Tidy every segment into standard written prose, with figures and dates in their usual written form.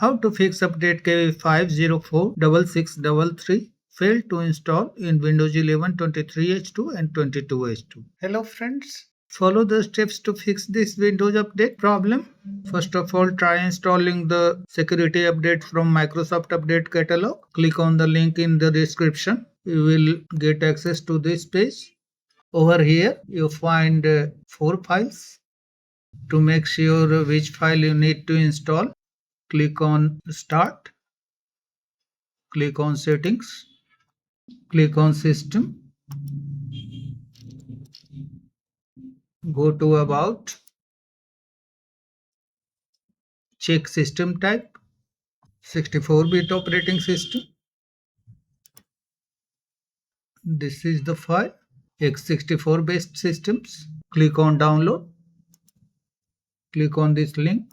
How to fix update KB5046633 failed to install in Windows 11 23H2 and 22H2. Hello friends. Follow the steps to fix this Windows update problem. First of all, try installing the security update from Microsoft Update Catalog. Click on the link in the description. You will get access to this page. Over here, you find 4 files. To make sure which file you need to install, click on Start. Click on Settings. Click on System. Go to About. Check System Type. 64-bit operating system. This is the file. x64 based systems. Click on Download. Click on this link.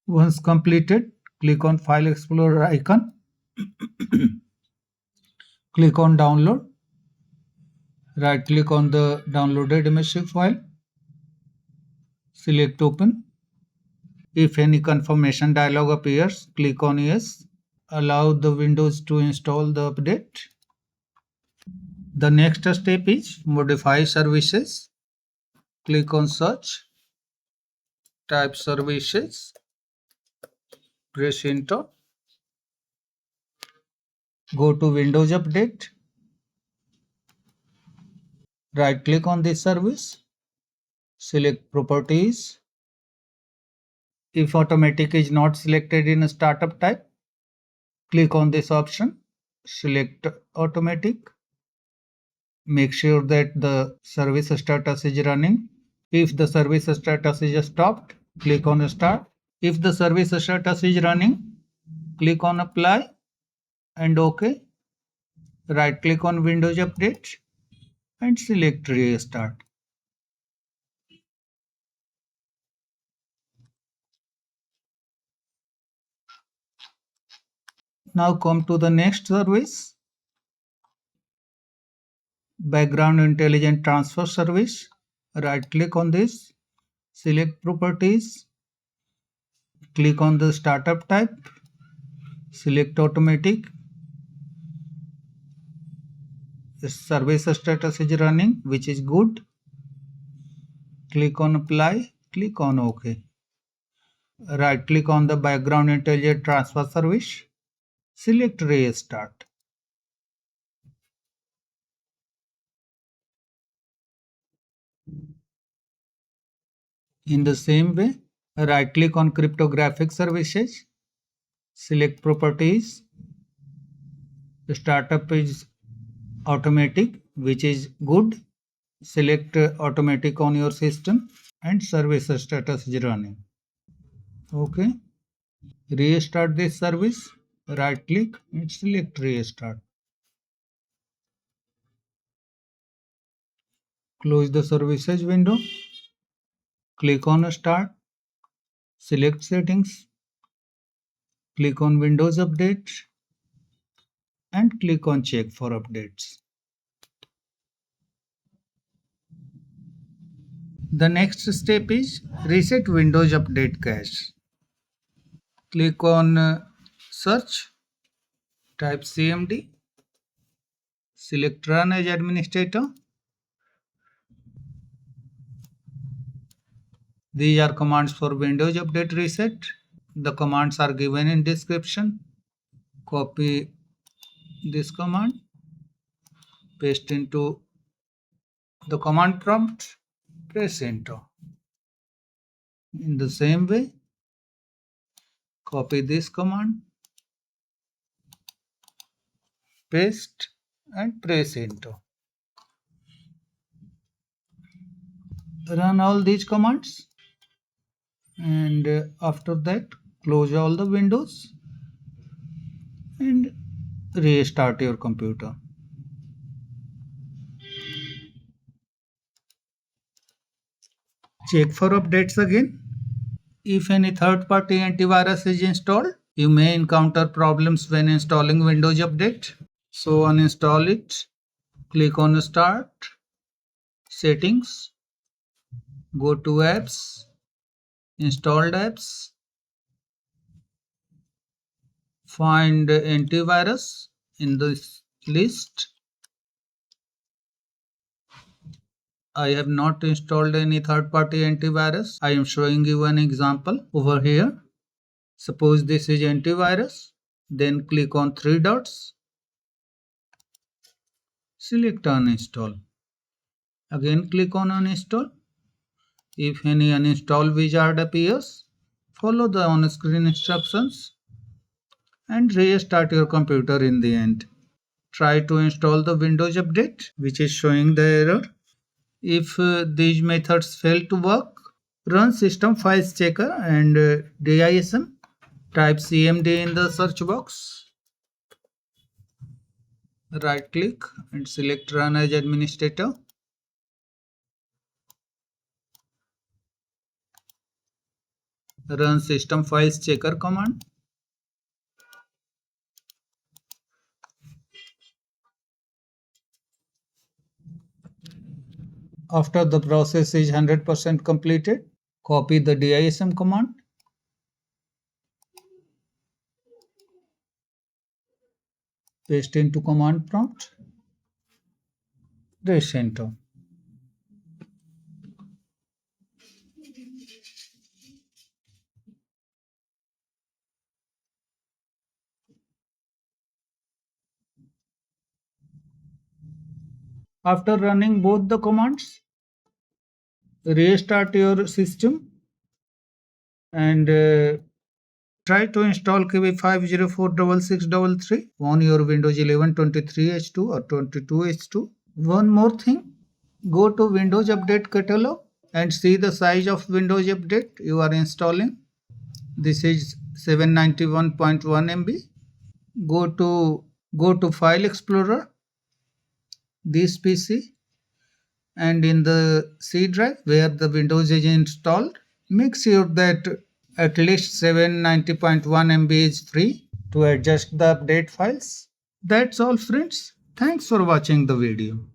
Once completed, click on File Explorer icon. Click on Download. Right click on the downloaded MSC file. Select Open. If any confirmation dialog appears, click on Yes. Allow the Windows to install the update. The next step is Modify Services. Click on Search. Type Services. Press Enter. Go to Windows Update. Right click on this service. Select Properties. If automatic is not selected in a startup type, click on this option. Select automatic. Make sure that the service status is running. If the service status is stopped, click on Start. If the service status is running, click on Apply and OK. Right click on Windows Update and select Restart. Now come to the next service, Background Intelligent Transfer Service. Right click on this, select Properties, click on the startup type, select Automatic. The service status is running, which is good. Click on Apply, click on OK. Right click on the Background Intelligent Transfer Service, select Restart. In the same way, right click on Cryptographic Services, select Properties. The startup is automatic, which is good. Select automatic on your system and service status is running. Okay. Restart this service. Right click and select Restart. Close the services window. Click on Start. Select Settings. Click on Windows Update and click on Check for Updates. The next step is Reset Windows Update Cache. Click on Search. Type CMD. Select Run as Administrator. These are commands for Windows Update Reset. The commands are given in description. Copy this command, paste into the command prompt, press Enter. In the same way, copy this command, paste and press Enter. Run all these commands and after that close all the windows and restart your computer. Check for updates again. If any third-party antivirus is installed, you may encounter problems when installing Windows Update. So uninstall it. Click on Start, Settings, go to Apps, Installed Apps, Find antivirus in this list. I have not installed any third-party antivirus. I am showing you an example over here. Suppose this is antivirus. Then click on three dots. Select uninstall. Again click on uninstall. If any uninstall wizard appears, follow the on-screen instructions and restart your computer in the end. Try to install the Windows update which is showing the error. If these methods fail to work, run system files checker and DISM. Type CMD in the search box. Right click and select run as administrator. Run system files checker command. After the process is 100% completed, copy the DISM command. Paste into command prompt. Press enter. After running both the commands, restart your system and try to install KB5046633 on your Windows 11 23H2 or 22H2. One more thing, go to Windows Update Catalog and see the size of Windows Update you are installing. This is 791.1 MB. Go to File Explorer, this PC, and in the C drive where the Windows is installed, make sure that at least 790.1 MB is free to adjust the update files. That's all friends. Thanks for watching the video.